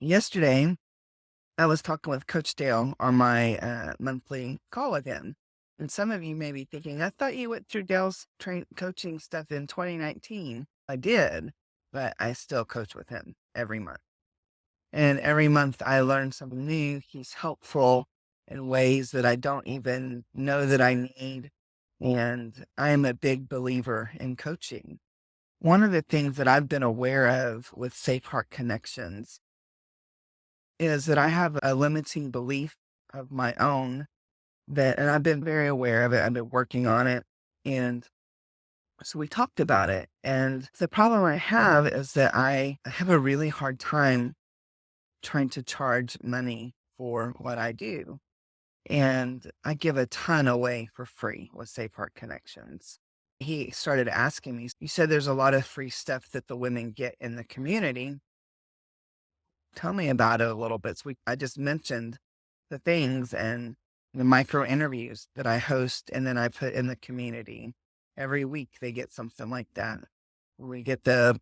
Yesterday, I was talking with Coach Dale on my monthly call with him. And some of you may be thinking, I thought you went through Dale's coaching stuff in 2019. I did, but I still coach with him every month. And every month I learn something new. He's helpful in ways that I don't even know that I need. And I am a big believer in coaching. One of the things that I've been aware of with Safe Heart Connections is that I have a limiting belief of my own and I've been very aware of it. I've been working on it. And so we talked about it. And the problem I have is that I have a really hard time trying to charge money for what I do. And I give a ton away for free with Safe Heart Connections. He started asking me, you said there's a lot of free stuff that the women get in the community. Tell me about it a little bit. I just mentioned the things and the micro interviews that I host and then I put in the community. Every week they get something like that. We get the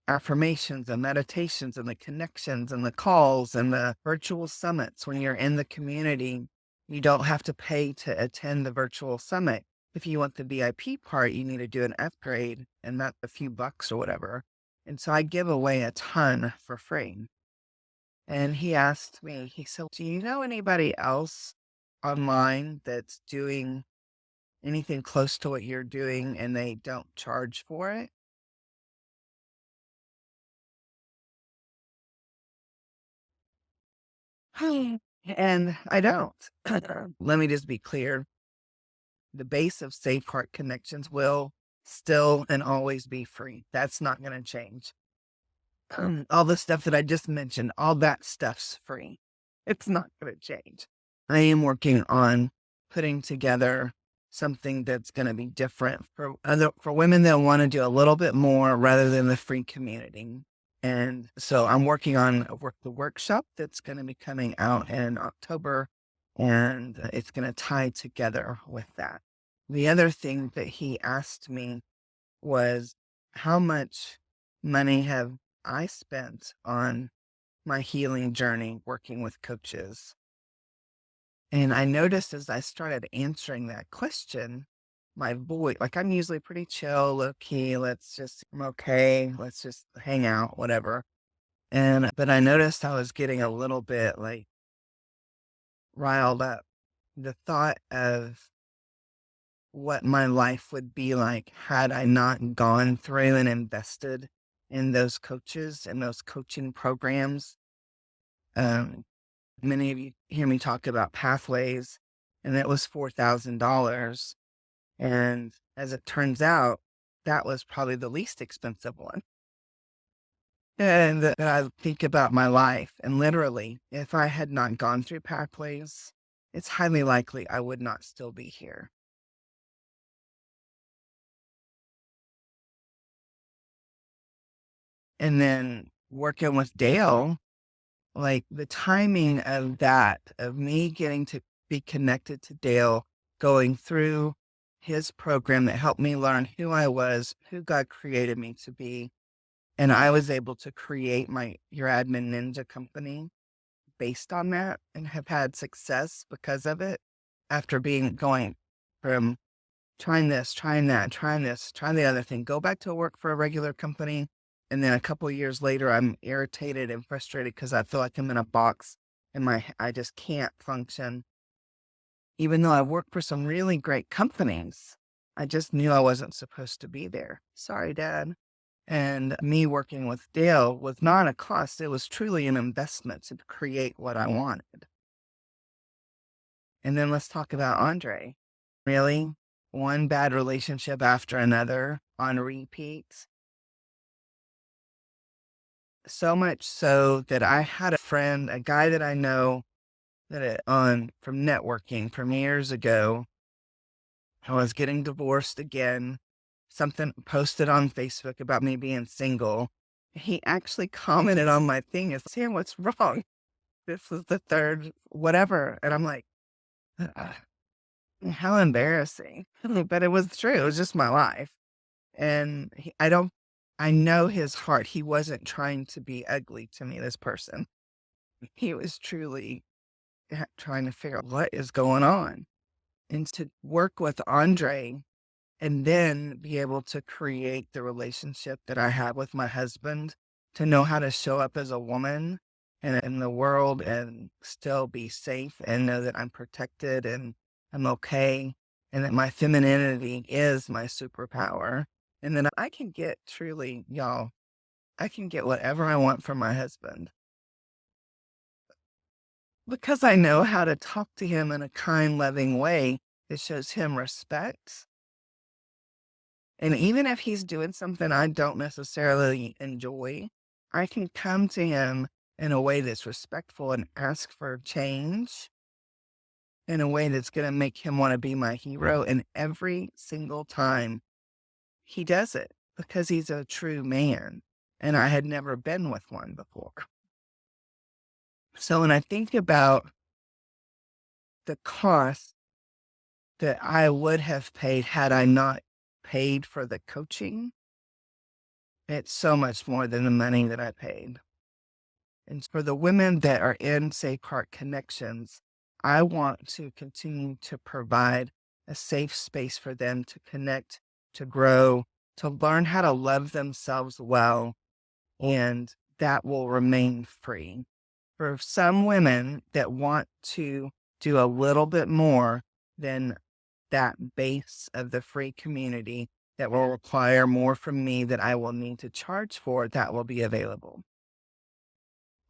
affirmations and meditations and the connections and the calls and the virtual summits. When you're in the community, you don't have to pay to attend the virtual summit. If you want the VIP part, you need to do an upgrade and that's a few bucks or whatever. And so I give away a ton for free. And he asked me, he said, do you know anybody else online that's doing anything close to what you're doing and they don't charge for it? And I don't. Let me just be clear. The base of Safe Heart Connections will still and always be free. That's not going to change. All the stuff that I just mentioned, all that stuff's free. It's not going to change. I am working on putting together something that's going to be different for women that want to do a little bit more rather than the free community. And so I'm working on the workshop that's going to be coming out in October, and it's going to tie together with that. The other thing that he asked me was, how much money have I spent on my healing journey working with coaches? And I noticed as I started answering that question, my voice, like I'm usually pretty chill, low key, I'm okay, let's just hang out, whatever. But I noticed I was getting a little bit like riled up. The thought of what my life would be like had I not gone through and invested in those coaches and those coaching programs. Um, Many of you hear me talk about pathways, and that was $4,000. And as it turns out, that was probably the least expensive one. And that I think about my life, and literally, if I had not gone through pathways, it's highly likely I would not still be here. And then working with Dale, like the timing of that, of me getting to be connected to Dale, going through his program that helped me learn who I was, who God created me to be. And I was able to create Your Admin Ninja company based on that and have had success because of it after going from trying this, trying that, trying this, trying the other thing, go back to work for a regular company. And then a couple of years later, I'm irritated and frustrated because I feel like I'm in a box and I just can't function. Even though I worked for some really great companies, I just knew I wasn't supposed to be there. Sorry, Dad. And me working with Dale was not a cost. It was truly an investment to create what I wanted. And then let's talk about Andre. Really? One bad relationship after another on repeat. So much so that I had a friend, a guy that I know from networking from years ago. I was getting divorced again. Something posted on Facebook about me being single. He actually commented on my thing and said, Sam, what's wrong? This was the third whatever. And I'm like, "Ugh, how embarrassing." But it was true. It was just my life. And I don't I know his heart. He wasn't trying to be ugly to me, this person. He was truly trying to figure out what is going on. And to work with Andre and then be able to create the relationship that I have with my husband, to know how to show up as a woman in the world and still be safe and know that I'm protected and I'm okay and that my femininity is my superpower. And then I can get truly, y'all, I can get whatever I want from my husband because I know how to talk to him in a kind, loving way that shows him respect. And even if he's doing something I don't necessarily enjoy, I can come to him in a way that's respectful and ask for change in a way that's going to make him want to be my hero. And every single time he does it because he's a true man. And I had never been with one before. So when I think about the cost that I would have paid had I not paid for the coaching, it's so much more than the money that I paid. And for the women that are in Safe Heart Connections, I want to continue to provide a safe space for them to connect, to grow, to learn how to love themselves well, and that will remain free. For some women that want to do a little bit more than that base of the free community that will require more from me that I will need to charge for, that will be available.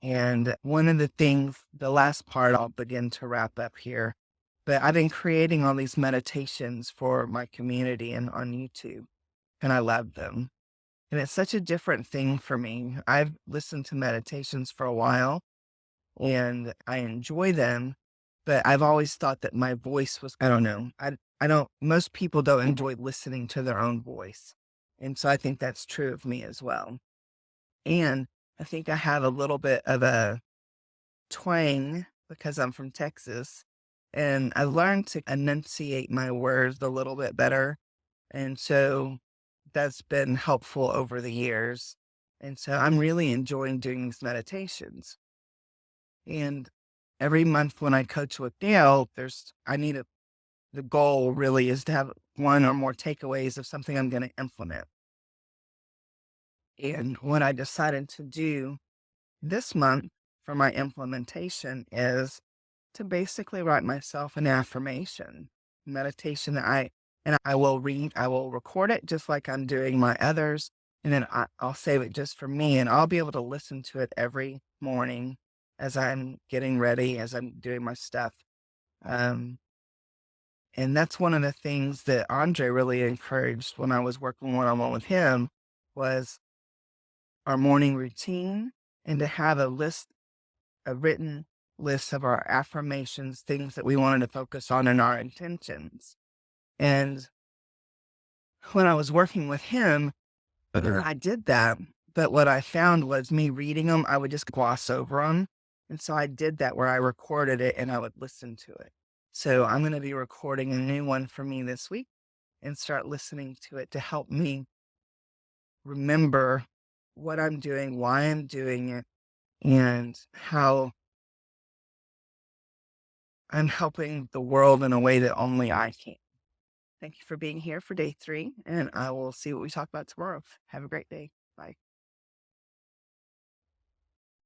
And one of the things, the last part, I'll begin to wrap up here, but I've been creating all these meditations for my community and on YouTube, and I love them. And it's such a different thing for me. I've listened to meditations for a while and I enjoy them, but I've always thought that my voice was, I don't know. I don't, most people don't enjoy listening to their own voice. And so I think that's true of me as well. And I think I have a little bit of a twang because I'm from Texas, and I learned to enunciate my words a little bit better. And so that's been helpful over the years. And so I'm really enjoying doing these meditations. And every month when I coach with Dale, the goal really is to have one or more takeaways of something I'm going to implement. And what I decided to do this month for my implementation is to basically write myself an affirmation meditation that I will read, I will record it just like I'm doing my others. And then I'll save it just for me and I'll be able to listen to it every morning as I'm getting ready, as I'm doing my stuff. Um, and that's one of the things that Andre really encouraged when I was working one-on-one with him was our morning routine and to have a written list of our affirmations, things that we wanted to focus on in our intentions. And when I was working with him, I did that. But what I found was me reading them, I would just gloss over them. And so I did that where I recorded it and I would listen to it. So I'm going to be recording a new one for me this week and start listening to it to help me remember what I'm doing, why I'm doing it, and how I'm helping the world in a way that only I can. Thank you for being here for day 3, and I will see what we talk about tomorrow. Have a great day. Bye.